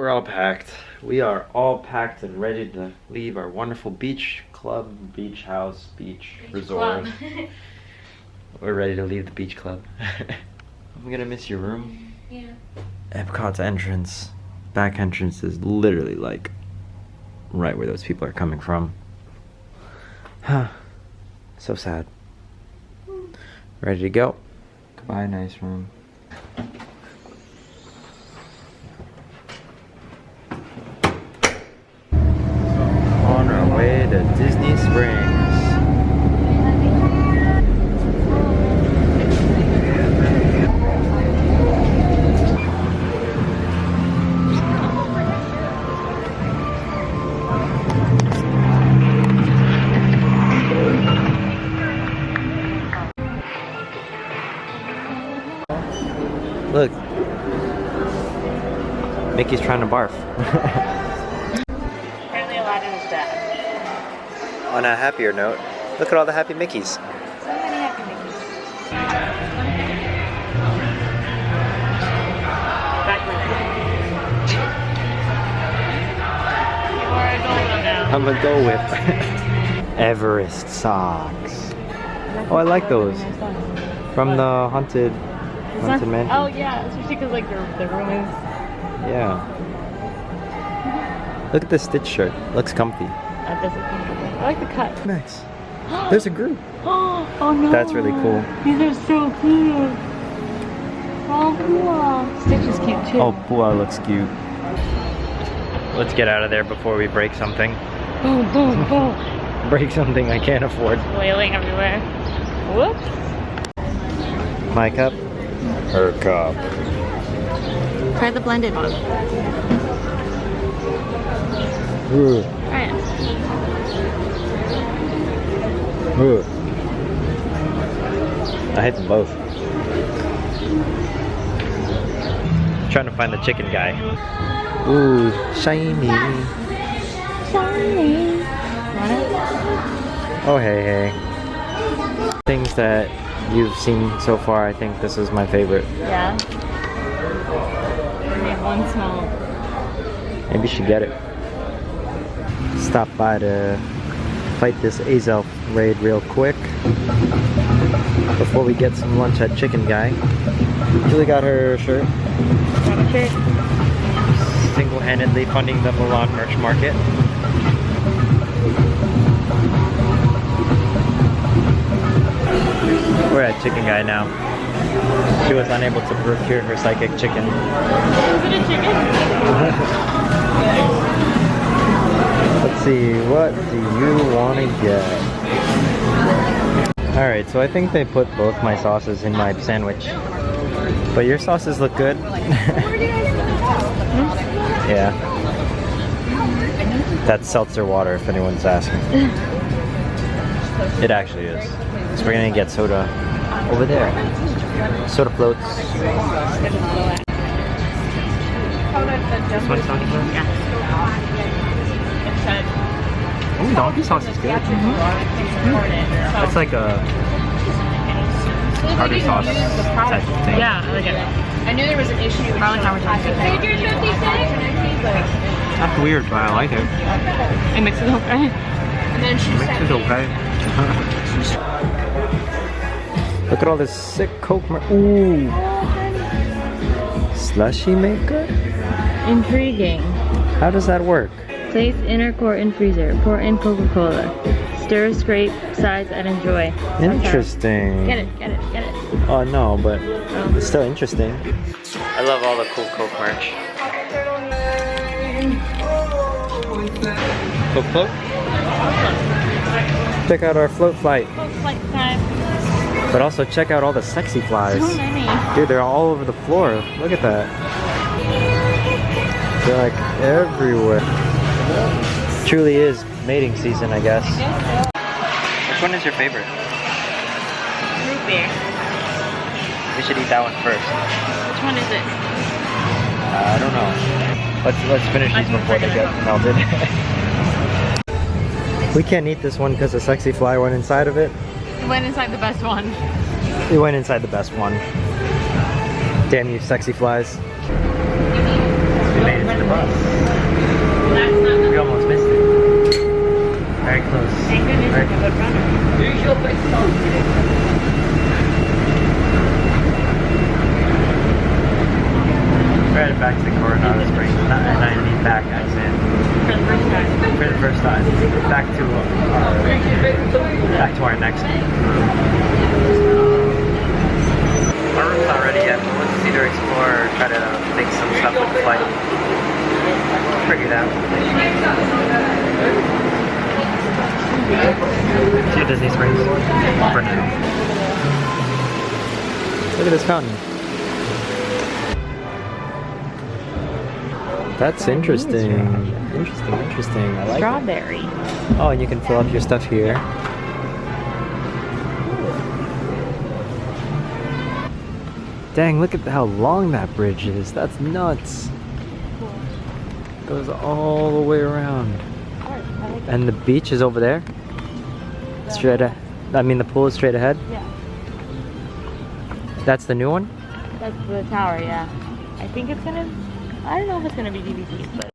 we're all packed. We are all packed and ready to leave our wonderful beach club, beach house, beach resort. We're ready to leave the beach club. I'm gonna miss your room. Yeah. Epcot's entrance, back entrance is literally like right where those people are coming from. Huh. So sad. Ready to go. Goodbye, nice room. On our way to Disney Springs. Look, Mickey's trying to barf. Apparently Aladdin is dead. On a happier note, look at all the happy Mickeys. So many happy Mickeys. I'm gonna go with Everest socks. Oh, I like those. From the Haunted Mansion. Oh yeah, especially because like the room is. Yeah. Look at the Stitch shirt. Looks comfy. That does look comfortable. I like the cut. Nice. There's a group. Oh no. That's really cool. These are so cute. Oh, Pua. Stitch is cute too. Oh, Pua looks cute. Let's get out of there before we break something. Boom, boom, boom. Break something I can't afford. Flailing everywhere. Whoops. My cup. Her cup. Try the blended one. Ooh. Alright. Ooh. I hate them both. Trying to find the chicken guy. Ooh, shiny. Shiny. Want it? Oh, hey, hey. Things that you've seen so far, I think this is my favorite. Yeah. We have one small. Maybe you should get it. Stop by to fight this Azelf raid real quick before we get some lunch at Chicken Guy. Julie got her shirt. Got a shirt. Single-handedly funding the Mulan merch market. We're at Chicken Guy now. She was unable to procure her psychic chicken. Is it a chicken? Let's see, what do you want to get? Alright, so I think they put both my sauces in my sandwich. But your sauces look good. Yeah. That's seltzer water if anyone's asking. It actually is. So we're gonna get soda over there. Soda floats. This one's donkey sauce? Yeah. Ooh, donkey sauce is good. That's like a tartar sauce type of thing. Yeah, I like it. I knew there was an issue. Probably how we're talking. That's weird, but I like it. It mixes it okay. And then she Mix is okay. Look at all this sick Coke. Ooh. Slushy maker? Intriguing. How does that work? Place inner core in freezer. Pour in Coca-Cola. Stir, scrape, size, and enjoy. Interesting. Get it, get it, get it. Oh no, but it's still interesting. I love all the cool Coke merch. Coke float? Check out our float flight. Float flight time. But also check out all the sexy flies. So many. Dude, they're all over the floor. Look at that. They're like everywhere. Truly is mating season, I guess. Which one is your favorite? Root beer. We should eat that one first. Which one is it? I don't know. Let's finish these before they get melted. We can't eat this one because the sexy fly went inside of it. It went inside the best one. It went inside the best one. Damn you, sexy flies. We made it to the bus. Coronado Springs. And I mean back as in for the first time. Back to our next game. Our room's not ready yet, but we'll just either explore or try to fix some stuff with the flight. Figure it out. See you, Disney Springs. For now. Look at this fountain. That's interesting. Interesting. I like Strawberry. it. Oh, and you can fill up your stuff here. Dang, look at how long that bridge is. That's nuts. Goes all the way around. And the beach is over there? Straight ahead. I mean, the pool is straight ahead? Yeah. That's the new one? That's the tower, yeah. I think it's gonna, I don't know if it's gonna be DVDs, but.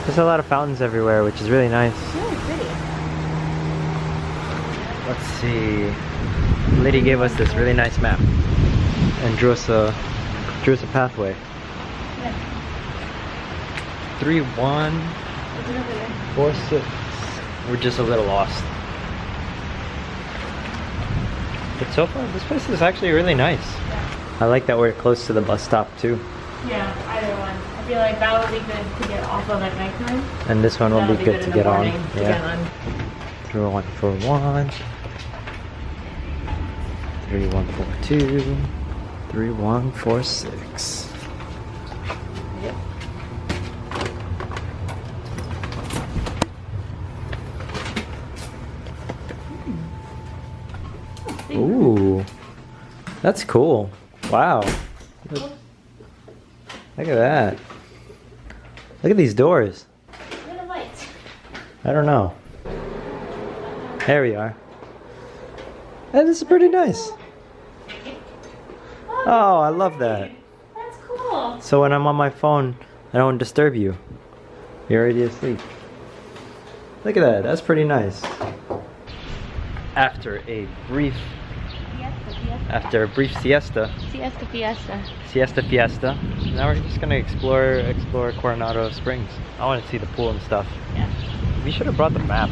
There's a lot of fountains everywhere, which is really nice. It's really pretty. Let's see. Lady gave us this really nice map and drew us a pathway. Yeah. 3146. We're just a little lost. But so far, this place is actually really nice. Yeah. I like that we're close to the bus stop too. Yeah, either one. I feel like that would be good to get off of at nighttime. And this one will be good to get on. Yeah. 3141. 3142. 3146. Yep. Ooh, that's cool. Wow. Look at that. Look at these doors. Where are the lights? I don't know. There we are. Hey, this is pretty nice. Oh, I love that. That's cool. So when I'm on my phone, I don't disturb you. You're already asleep. Look at that. That's pretty nice. After a brief siesta. Siesta fiesta. Now we're just gonna explore Coronado Springs. I want to see the pool and stuff. Yeah. We should have brought the map.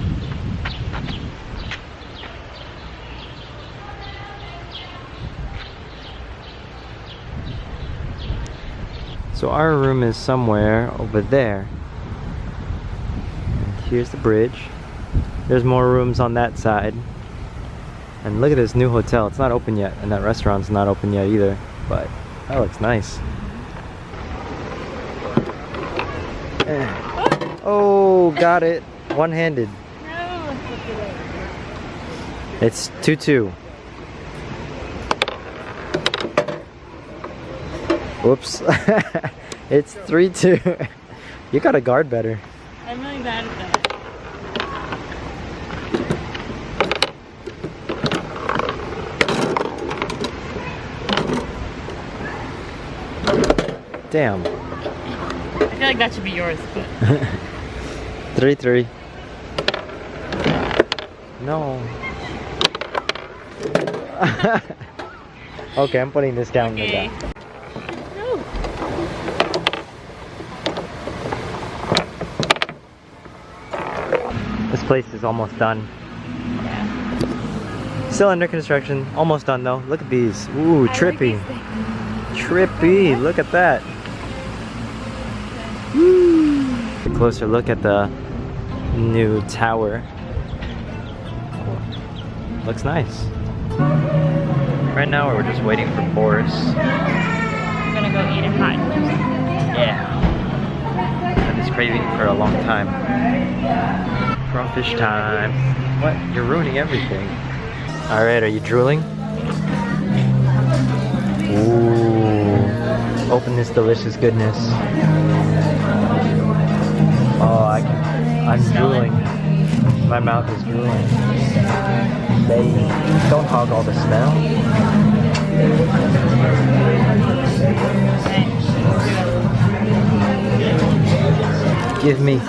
So our room is somewhere over there. And here's the bridge. There's more rooms on that side. And look at this new hotel. It's not open yet, and that restaurant's not open yet either. But that looks nice. Oh, got it. One-handed. No. It's 2-2. Whoops. It's 3-2. You gotta guard better. I'm really bad at that. Damn. I feel like that should be yours, but 3-3. No. Okay, I'm putting this down. okay. No. This place is almost done. Yeah. Still under construction. Almost done though. Look at these. Ooh, trippy. I like Trippy. Look at that. Woo. A closer look at the new tower. Looks nice. Right now we're just waiting for Boris. I'm gonna go eat it hot. Yeah. I've been craving for a long time. Crawfish time. What? You're ruining everything. Alright, are you drooling? Ooh. Open this delicious goodness. Oh, I'm drooling. My mouth is drooling. Baby, don't hog all the smell. Give me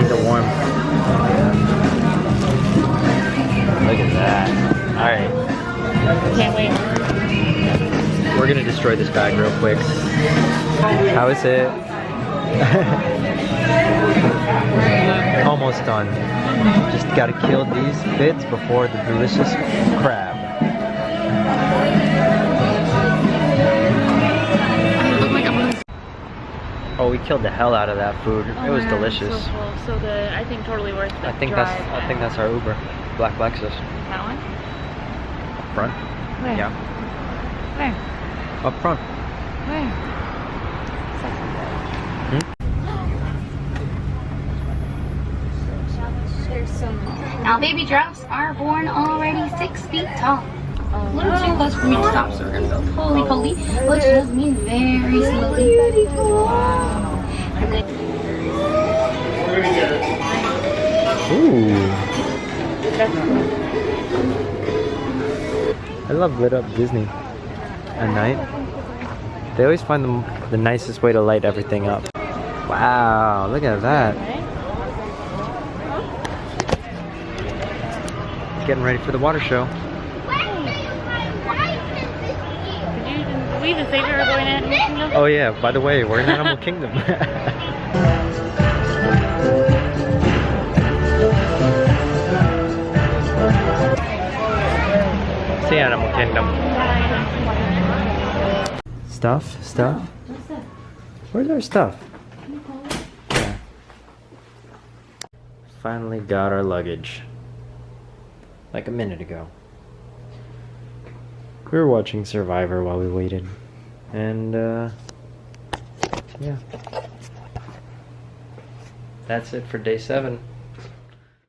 the warmth. Look at that. Alright. Can't wait. We're gonna destroy this bag real quick. How is it? Almost done. Just gotta kill these bits before the delicious crab. Oh, we killed the hell out of that food. It was delicious. So full. So good. I think totally worth the I think drive. that's our Uber. Black Lexus. That one? Up front? Where? Yeah. Where? Up front. Where? There's some. Now baby giraffes are born already 6 feet tall. A little too close for me to stop, so we're gonna go holy, which does mean very slowly. And then Ooh. I love lit up Disney at night. They always find the nicest way to light everything up. Wow, look at that. Getting ready for the water show. Did we even say we were going to Animal Kingdom? Oh yeah, by the way, we're in Animal Kingdom. See Animal Kingdom. Stuff? Where's our stuff? Yeah. Finally got our luggage. Like a minute ago. We were watching Survivor while we waited. And, yeah. That's it for day 7.